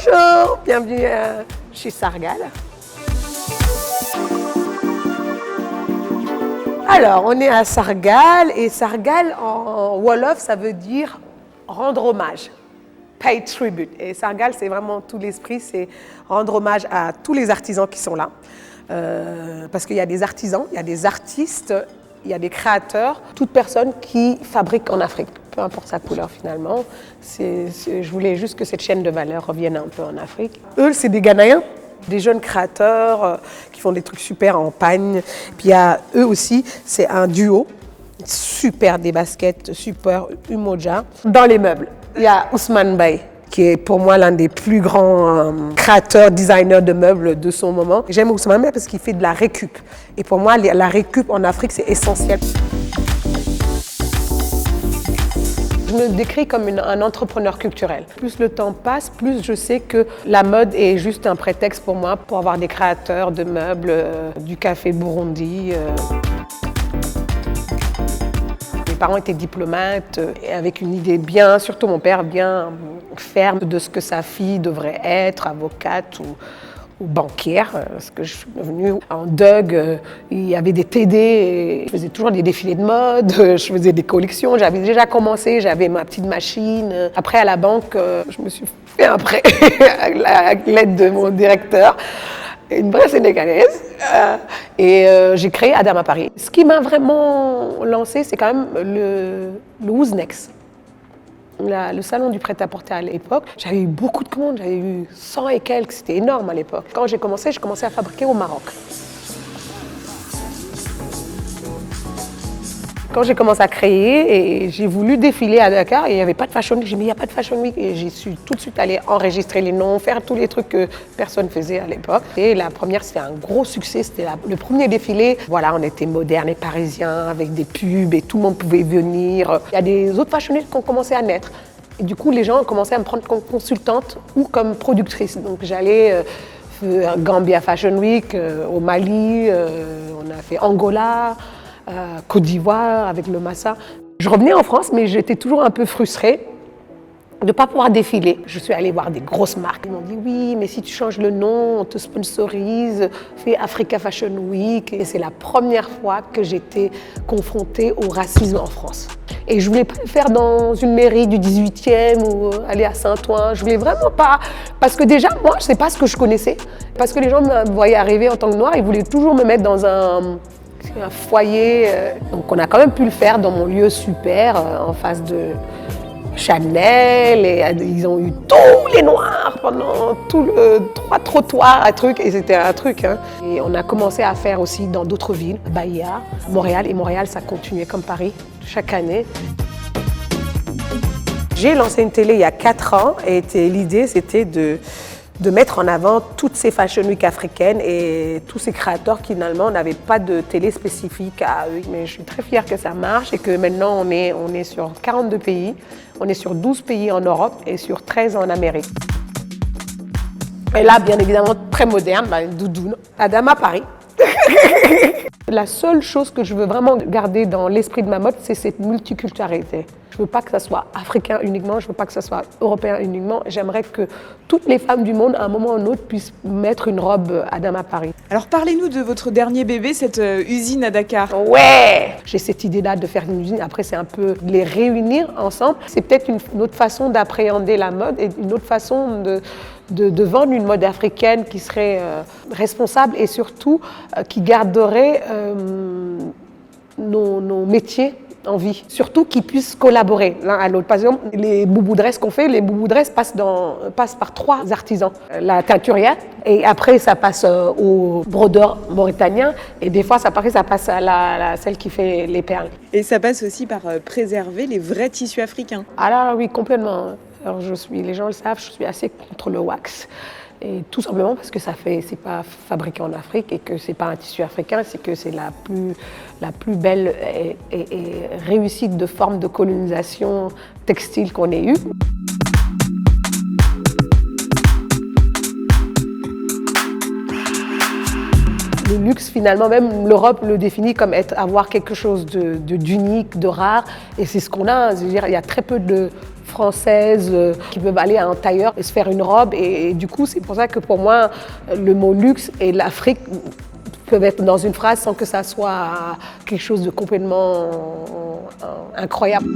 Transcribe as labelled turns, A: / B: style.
A: Bonjour, bienvenue chez Sargal. Alors, on est à Sargal et Sargal en Wolof, ça veut dire rendre hommage, pay tribute. Et Sargal, c'est vraiment tout l'esprit, c'est rendre hommage à tous les artisans qui sont là. Parce qu'il y a des artisans, il y a des artistes, il y a des créateurs, toute personne qui fabrique en Afrique, peu importe sa couleur finalement. Je voulais juste que cette chaîne de valeur revienne un peu en Afrique. Eux, c'est des Ghanéens, des jeunes créateurs qui font des trucs super en pagne. Puis il y a eux aussi, c'est un duo, super des baskets, super Umoja. Dans les meubles, il y a Ousmane Baye, qui est pour moi l'un des plus grands créateurs, designers de meubles de son moment. J'aime Ousmane Baye parce qu'il fait de la récup. Et pour moi, la récup en Afrique, c'est essentiel. Je me décris comme un entrepreneur culturel. Plus le temps passe, plus je sais que la mode est juste un prétexte pour moi pour avoir des créateurs de meubles, du café Burundi. Mes parents étaient diplomates, avec une idée bien, surtout mon père, bien ferme de ce que sa fille devrait être, avocate ou banquière, parce que je suis devenue en DUG, il y avait des TD, et je faisais toujours des défilés de mode, je faisais des collections, j'avais déjà commencé, j'avais ma petite machine. Après à la banque, je me suis fait un prêt avec l'aide de mon directeur, une vraie sénégalaise, et j'ai créé Adama Paris. Ce qui m'a vraiment lancé, c'est quand même le Ouznex. Le salon du prêt-à-porter à l'époque, j'avais eu beaucoup de commandes, j'avais eu 100 et quelques, c'était énorme à l'époque. Quand j'ai commencé à fabriquer au Maroc. Quand j'ai commencé à créer et j'ai voulu défiler à Dakar et il n'y avait pas de Fashion Week, j'ai dit mais il n'y a pas de Fashion Week et j'ai su tout de suite aller enregistrer les noms, faire tous les trucs que personne faisait à l'époque. Et la première, c'était un gros succès, c'était le premier défilé. Voilà, on était modernes et parisiens avec des pubs et tout le monde pouvait venir. Il y a des autres Fashion Week qui ont commencé à naître. Et du coup, les gens ont commencé à me prendre comme consultante ou comme productrice. Donc j'allais Gambia Fashion Week, au Mali, on a fait Angola, Côte d'Ivoire avec le Massa. Je revenais en France, mais j'étais toujours un peu frustrée de ne pas pouvoir défiler. Je suis allée voir des grosses marques. Ils m'ont dit oui, mais si tu changes le nom, on te sponsorise, fais Africa Fashion Week. Et c'est la première fois que j'étais confrontée au racisme en France. Et je voulais pas le faire dans une mairie du 18e ou aller à Saint-Ouen. Je voulais vraiment pas. Parce que déjà, moi, je sais pas ce que je connaissais. Parce que les gens me voyaient arriver en tant que noire, ils voulaient toujours me mettre dans un foyer. Donc on a quand même pu le faire dans mon lieu super, en face de Chanel. Et ils ont eu tous les noirs pendant tout le 3 trottoirs à truc. Et c'était un truc. Hein. Et on a commencé à faire aussi dans d'autres villes, Bahia, Montréal. Et Montréal, ça continuait comme Paris, chaque année. J'ai lancé une télé il y a 4 ans et l'idée, c'était de mettre en avant toutes ces Fashion Week africaines et tous ces créateurs qui finalement n'avaient pas de télé spécifique à eux. Mais je suis très fière que ça marche et que maintenant on est sur 42 pays, on est sur 12 pays en Europe et sur 13 en Amérique. Et là, bien évidemment, très moderne, doudoune, Adama Paris. La seule chose que je veux vraiment garder dans l'esprit de ma mode, c'est cette multiculturalité. Je ne veux pas que ça soit africain uniquement, je ne veux pas que ça soit européen uniquement. J'aimerais que toutes les femmes du monde, à un moment ou à un autre, puissent mettre une robe Adama Paris.
B: Alors parlez-nous de votre dernier bébé, cette usine à Dakar.
A: Ouais! J'ai cette idée-là de faire une usine, après c'est un peu les réunir ensemble. C'est peut-être une autre façon d'appréhender la mode et une autre façon de vendre une mode africaine qui serait responsable et surtout qui garderait nos métiers en vie. Surtout qu'ils puissent collaborer l'un à l'autre. Par exemple, les boubou-dresses qu'on fait, les boubou-dresses passent par 3 artisans. La teinturière, et après ça passe au brodeur mauritanien, et des fois ça passe à celle qui fait les perles.
B: Et ça passe aussi par préserver les vrais tissus africains.
A: Ah là oui, complètement. Alors les gens le savent, je suis assez contre le wax. Et tout simplement parce que c'est pas fabriqué en Afrique et que c'est pas un tissu africain, c'est que c'est la plus belle et réussite de forme de colonisation textile qu'on ait eue. Le luxe, finalement, même l'Europe le définit comme avoir quelque chose d'unique, de rare. Et c'est ce qu'on a. C'est-à-dire, il y a très peu de Françaises qui peuvent aller à un tailleur et se faire une robe. Et du coup, c'est pour ça que pour moi, le mot luxe et l'Afrique peuvent être dans une phrase sans que ça soit quelque chose de complètement incroyable.